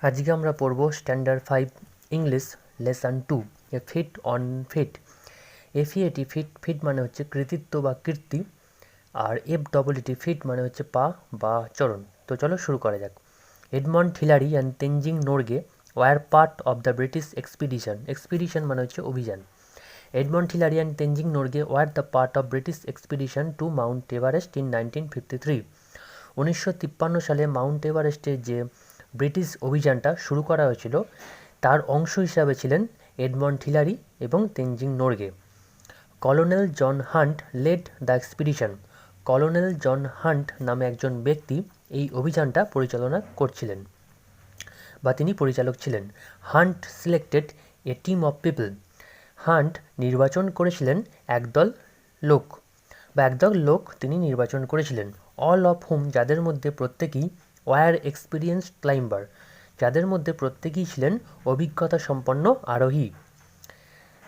আজকে আমরা পড়ব standard 5 English lesson 2 a feat on feet. F E A T feat feat মানে হচ্ছে কৃতিত্ব বা কীর্তি, আর এফডব্লিউটি ফিট মানে হচ্ছে পা বা চরণ। তো চলো শুরু করা যাক। Edmund Hillary and Tenzing Norgay were part of the British expedition. Expedition মানে হচ্ছে অভিযান। Edmund Hillary and Tenzing Norgay were the part of British expedition to Mount Everest in 1953। 1953 সালে মাউন্ট এভারেস্টের যে ব্রিটিশ অভিযানটা শুরু করা হয়েছিল তার অংশ হিসাবে ছিলেন এডমন্ড হিলারি এবং Tenzing Norgay. Colonel John Hunt led the expedition. Colonel John Hunt নামে একজন ব্যক্তি এই অভিযানটা পরিচালনা করছিলেন বা তিনি পরিচালক ছিলেন। Hunt selected A team of people. Hunt নির্বাচন করেছিলেন একদল লোক তিনি নির্বাচন করেছিলেন। অল অফ হুম, যাদের মধ্যে প্রত্যেকেই ওয়ার এক্সপিরিয়েন্স ক্লাইম্বার, যাদের মধ্যে প্রত্যেকেই ছিলেন অভিজ্ঞতা সম্পন্ন আরোহী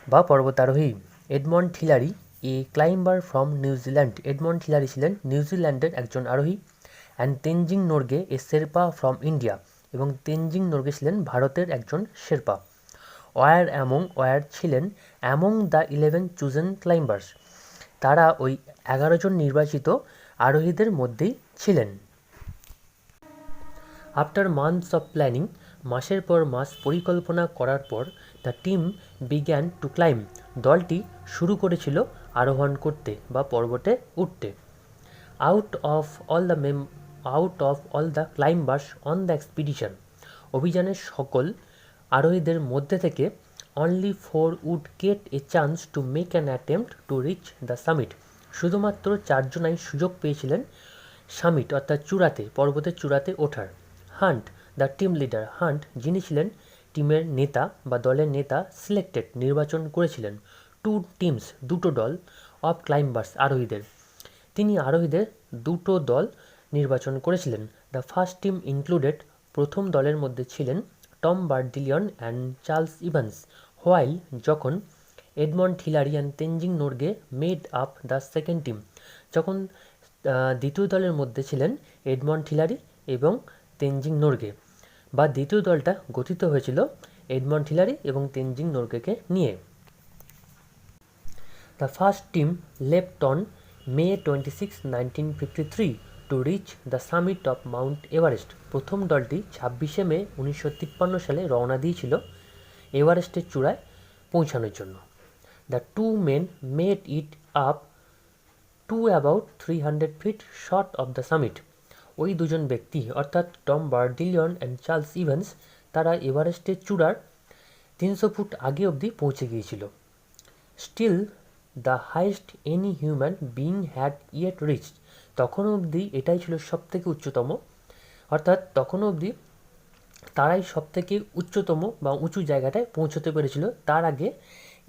বা পর্বতারোহী। Edmund Hillary a climber from নিউজিল্যান্ড। এডমন্ড হিলারি ছিলেন নিউজিল্যান্ডের একজন আরোহী। And Tenzing Norgay a Sherpa from India, এবং তেনজিং নোরগে ছিলেন ভারতের একজন শেরপা। ওয়ার ছিলেন অ্যামং দ্য 11 চুজেন ক্লাইম্বার্স। তারা ওই 11 জন নির্বাচিত আরোহীদের মধ্যেই ছিলেন। আফটার মান্থস অফ প্ল্যানিং, মাসের পর মাস পরিকল্পনা করার পর, the team began to climb, দলটি শুরু করেছিল আরোহণ করতে বা পর্বতে উঠতে। Out of all the climbers on the expedition, অভিযানের সকল আরোহীদের মধ্যে থেকে only 4 would get a chance to make an attempt to reach the summit. শুধুমাত্র 4 জনাই সুযোগ পেয়েছিলেন সামিট অর্থাৎ চূড়াতে, পর্বতের চূড়াতে ওঠার। Hunt the team leader, hunt যিনি ছিলেন টিমের নেতা বা দলের নেতা, সিলেক্টেড নির্বাচন করেছিলেন 2 টিমস, দুটো দল, অফ ক্লাইম্বার্স আরোহীদের। তিনি আরোহীদের দুটো দল নির্বাচন করেছিলেন। দ্য ফার্স্ট টিম ইনক্লুডেড, প্রথম দলের মধ্যে ছিলেন Tom Bourdillon and Charles Evans, while যখন Edmund Hillary and Tenzing Norgay made up the second team, যখন দ্বিতীয় দলের মধ্যে ছিলেন এডমন্ড হিলারি এবং তেনজিং নোরগে, বা দ্বিতীয় দলটা গঠিত হয়েছিল এডমন্ড হিলারি এবং তেনজিং নোরগেকে নিয়ে। The first team left on May 26, 1953 two reach the summit of Mount Everest. প্রথম দলটি 26শে মে 1953 সালে রওনা দিয়েছিল এভারেস্টের চূড়ায় পৌঁছানোর জন্য। The two men made it up to about 300 feet short of the summit. ওই দুজন ব্যক্তি অর্থাৎ Tom Bourdillon and Charles Evans, তারা এভারেস্টের চূড়ার 300 ফুট আগে অবধি পৌঁছে গিয়েছিল। Still the highest any human being had yet reached, তখনও অবধি এটাই ছিল সবথেকে উচ্চতম, অর্থাৎ তখনও অবধি তারাই সবথেকে উচ্চতম বা উঁচু জায়গাটায় পৌঁছতে পেরেছিল, তার আগে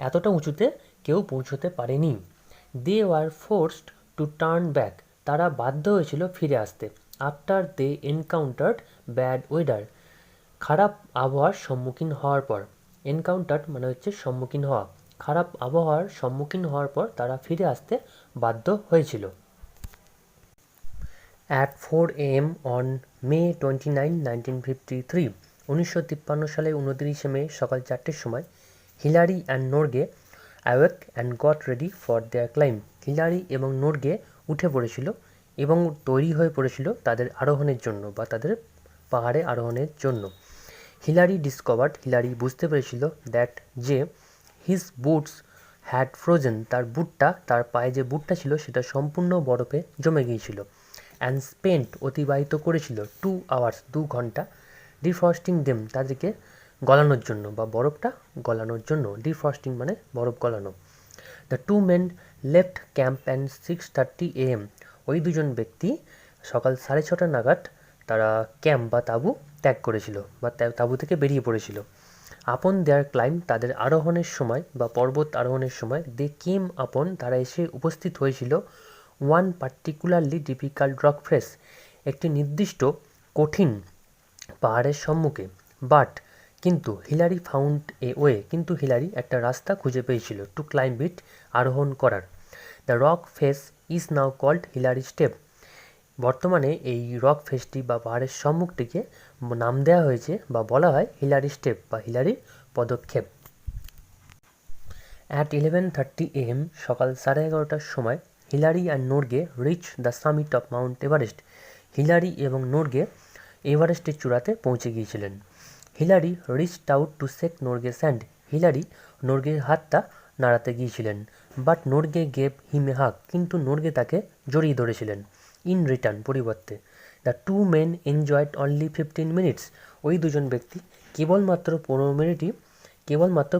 এতটা উঁচুতে কেউ পৌঁছতে পারেনি। They were forced to turn back, তারা বাধ্য হয়েছিল ফিরে আসতে। After they encountered bad weather, খারাপ আবহাওয়ার সম্মুখীন হওয়ার পর। এনকাউন্টার্ড মানে হচ্ছে সম্মুখীন হওয়া, খারাপ আবহাওয়ার সম্মুখীন হওয়ার পর তারা ফিরে আসতে বাধ্য হয়েছিল। অ্যাট 4 AM অন মে 29, 1953, 1953 সালে 29শে মে সকাল 4টের সময়, Hillary and Norgay awake and got ready for their climb. Hillary এবং নোরগে উঠে পড়েছিল এবং তৈরি হয়ে পড়েছিল তাদের আরোহণের জন্য বা তাদের পাহাড়ে আরোহণের জন্য। হিলারি বুঝতে পেরেছিল দ্যাট যে হিজ বুটস হ্যাড ফ্রোজেন, তার পায়ে যে বুটটা ছিল সেটা সম্পূর্ণ বরফে জমে গিয়েছিল। অ্যান্ড স্পেন্ট, অতিবাহিত করেছিল 2 আওয়ার্স, 2 ঘন্টা, ডিফ্রস্টিং দেম, তাদেরকে গলানোর জন্য বা বরফটা গলানোর জন্য। ডিফ্রস্টিং মানে বরফ গলানো। The two men left camp and 6:30 AM, ওই দুজন ব্যক্তি সকাল 6:30 নাগাদ তারা ক্যাম্প বা তাঁবু ত্যাগ করেছিল বা তাঁবু থেকে বেরিয়ে পড়েছিল। আপন দেয়ার ক্লাইম্ব, তাদের আরোহণের সময় বা পর্বত আরোহণের সময়, দে কেম আপন, তারা এসে উপস্থিত হয়েছিল one particularly difficult rock face, একটি নির্দিষ্ট কঠিন পাহাড়ের সম্মুখে। বাট কিন্তু হিলারি ফাউন্ড এ ওয়ে, কিন্তু হিলারি একটা রাস্তা খুঁজে পেয়েছিল টু ক্লাইম্ব ইট, আরোহণ করার। The rock face is now called Hillary step, বর্তমানে এই রক ফেসটি বা পাহাড়ের সম্মুখটিকে নাম দেওয়া হয়েছে বা বলা হয় হিলারি স্টেপ বা হিলারি পদক্ষেপ। অ্যাট 11:30 AM সকাল 11:30টার সময় Hillary and Norgay reach the summit of Mount Everest. Hillary এবং নোরগে এভারেস্টের চূড়াতে পৌঁছে গিয়েছিলেন। Hillary reached out to shake Norgay's hand. Hillary নোরগের হাতটা নাড়াতে গিয়েছিলেন। But Norgay gave him a hug. কিন্তু নোরগে তাকে জড়িয়ে ধরেছিলেন। ইন রিটার্ন পরিবর্তে the two men enjoyed only 15 minutes. ওই দুজন ব্যক্তি কেবলমাত্র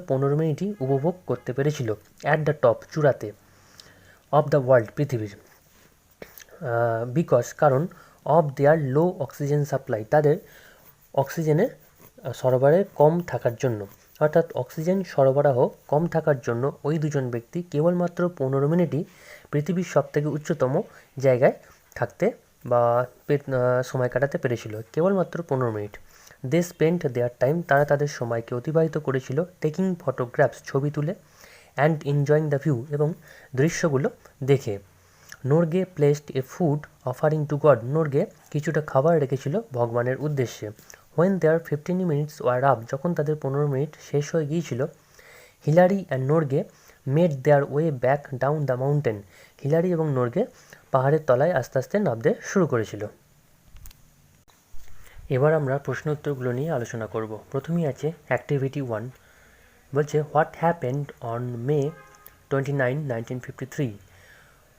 15 মিনিটই উপভোগ করতে পেরেছিল। অ্যাট দ্য টপ চূড়াতে অফ দ্য ওয়ার্ল্ড পৃথিবীর। বিকজ কারণ of their low oxygen supply তাদের অক্সিজেনের সরবরাহ কম থাকার জন্য, অর্থাৎ অক্সিজেন সরবরাহ কম থাকার জন্য ওই দুজন ব্যক্তি কেবলমাত্র 15 মিনিটই পৃথিবীর সবথেকে উচ্চতম জায়গায় থাকতে বা সময় কাটাতে পেরেছিল। কেবলমাত্র 15 minute. They spent their time তারা তাদের সময়কে অতিবাহিত করেছিল টেকিং ফটোগ্রাফস ছবি তুলে অ্যান্ড এনজয়িং দ্য ভিউ এবং দৃশ্যগুলো দেখে। Norgay placed a food offering to god. Norgay কিছুটা খাবার রেখেছিল ভগবানের উদ্দেশ্যে। When their 15 minutes were up যখন তাদের 15 মিনিট শেষ হয়ে গিয়েছিল, Hillary and Norgay made their way back down the mountain. Hillary এবং নোরগে পাহাড়ের তলায় আস্তে আস্তে নামতে শুরু করেছিল। এবার আমরা প্রশ্ন উত্তরগুলো নিয়ে আলোচনা করব। প্রথমেই আছে অ্যাক্টিভিটি 1, বলছে হোয়াট হ্যাপেন্ড অন মে 29, 1953।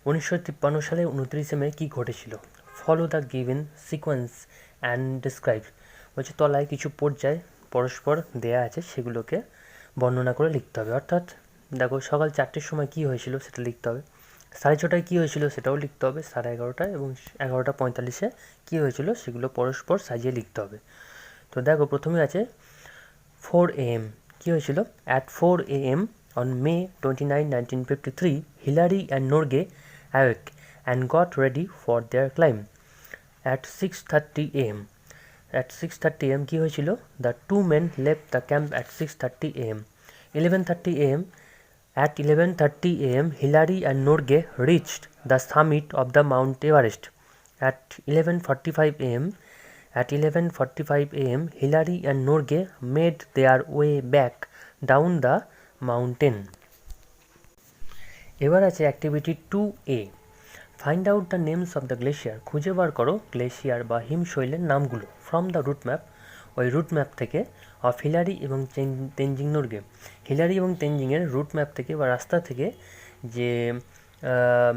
1953 সালে 29শে মে কী ঘটেছিল? Follow the given sequence and describe. বলছে তলায় কিছু পর্যায় পরস্পর দেয়া আছে, সেগুলোকে বর্ণনা করে লিখতে হবে। অর্থাৎ দেখো সকাল 4টের সময় কী হয়েছিল সেটা লিখতে হবে, 6:30টায় কী হয়েছিল সেটাও লিখতে হবে, 11:30টায় এবং 11:45-এ কী হয়েছিল সেগুলো পরস্পর সাজিয়ে লিখতে হবে। তো দেখো প্রথমে আছে 4 AM। কী হয়েছিল? At 4 AM on May 29, 1953, Hillary and Norgay awoke and got ready for their climb. At 6:30 AM. At 6:30 AM কী হয়েছিল? The two men left the camp at 6:30 AM. 11:30 AM. At 11:30 AM, Hillary and Norgay reached the summit of the Mount Everest. At 11:45 AM. At 11:45 AM, Hillary and Norgay made their way back down the mountain. এবার আছে activity 2A, find out the names of the glacier. খুঁজে বার করো glacier বা হিমশৈলের নামগুলো from the route map, ওই route map থেকে, of Hillary এবং তেনজিং নোরগে। হিলারি এবং তেনজিংয়ের রুট ম্যাপ থেকে বা রাস্তা থেকে যে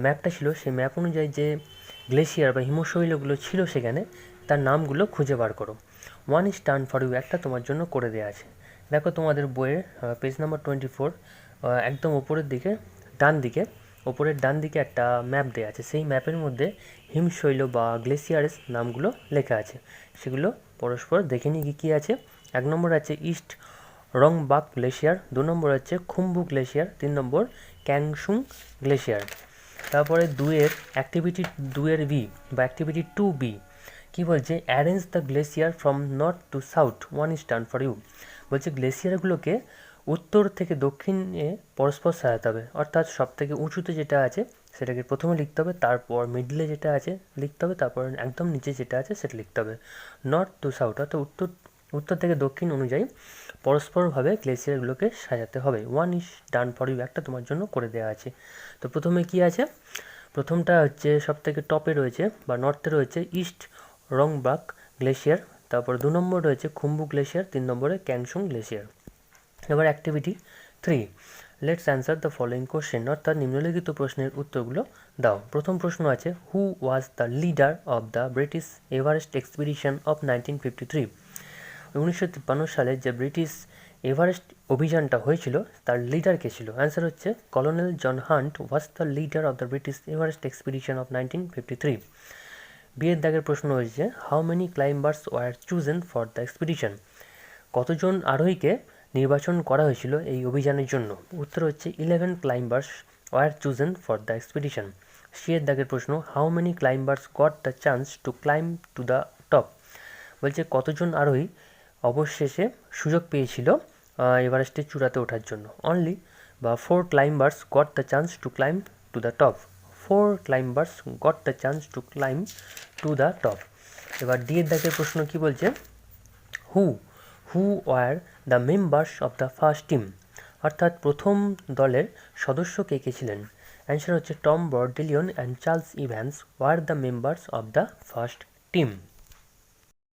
ম্যাপটা ছিল সেই ম্যাপ অনুযায়ী যে গ্লেশিয়ার বা হিমশৈলগুলো ছিল সেখানে তার নামগুলো খুঁজে বার করো। 1 is done for you, একটা তোমার জন্য করে দেওয়া আছে। দেখো তোমাদের বইয়ের পেজ নাম্বার 24 একদম ওপরের দিকে ওপরের ডান দিকে একটা ম্যাপ দেওয়া আছে। সেই ম্যাপের মধ্যে হিমশৈল বা গ্লেসিয়ারের নামগুলো লেখা আছে, সেগুলো পরস্পর দেখে নিয়ে কী আছে। 1 নম্বর আছে ইস্ট রংবাক গ্লেশিয়ার, 2 নম্বর আছে খুম্বু গ্লেশিয়ার, 3 নম্বর ক্যাংশুং গ্লেশিয়ার। তারপরে অ্যাক্টিভিটি 2-এর বি বা অ্যাক্টিভিটি 2B কী বলছে? Arrange the glacier from north two south, 1 is done for you। বলছে গ্লেশিয়ারগুলোকে উত্তর থেকে দক্ষিণে পরস্পর সাজাতে হবে, অর্থাৎ সব থেকে উঁচুতে যেটা আছে সেটাকে প্রথমে লিখতে হবে, তারপর মিডলে যেটা আছে লিখতে হবে, তারপর একদম নিচে যেটা আছে সেটা লিখতে হবে। নর্থ টু সাউথ অর্থাৎ উত্তর থেকে দক্ষিণ অনুযায়ী পরস্পরভাবে গ্লেশিয়ারগুলোকে সাজাতে হবে। 1 is done for you, একটা তোমার জন্য করে দেওয়া আছে। তো প্রথমে কি আছে? প্রথমটা হচ্ছে সব থেকে টপে রয়েছে বা নর্থে রয়েছে ইস্ট রংবাক গ্লেশিয়ার, তারপর 2 নম্বর রয়েছে খুম্বু গ্লেশিয়ার, 3 নম্বরে ক্যাংশুং গ্লেশিয়ার। এবার activity 3, let's answer the following question, অর্থাৎ নিম্নলিখিত প্রশ্নের উত্তরগুলো দাও। প্রথম প্রশ্ন আছে who was the leader of the British Everest expedition of 1953। 1953 সালে যে ব্রিটিশ এভারেস্ট অভিযানটা হয়েছিল তার লিডার কে ছিল? অ্যান্সার হচ্ছে colonel John Hunt was the leader of the British Everest expedition of 1953। বিয়ের দাগের প্রশ্ন হয়েছে how many climbers were chosen for the expedition, কতজন আরোহীকে নির্বাচন করা হয়েছিল এই অভিযানের জন্য? উত্তর হচ্ছে 11 climbers were chosen for the expedition. সিয়ের দাগের প্রশ্ন how many climbers got the chance to climb to the top, বলছে কতজন আরোহী অবশেষে সুযোগ পেয়েছিল এভারেস্টের চূড়াতে ওঠার জন্য? অনলি বা 4 climbers got the chance to climb to the top, 4 climbers got the chance to climb to the top. এবার ডি এর দাগের প্রশ্ন কি বলছে, who were the members of the first team, অর্থাৎ প্রথম দলের সদস্য কে কে ছিলেন। অ্যান্সার হচ্ছে Tom Bourdillon and Charles Evans were the members of the first team.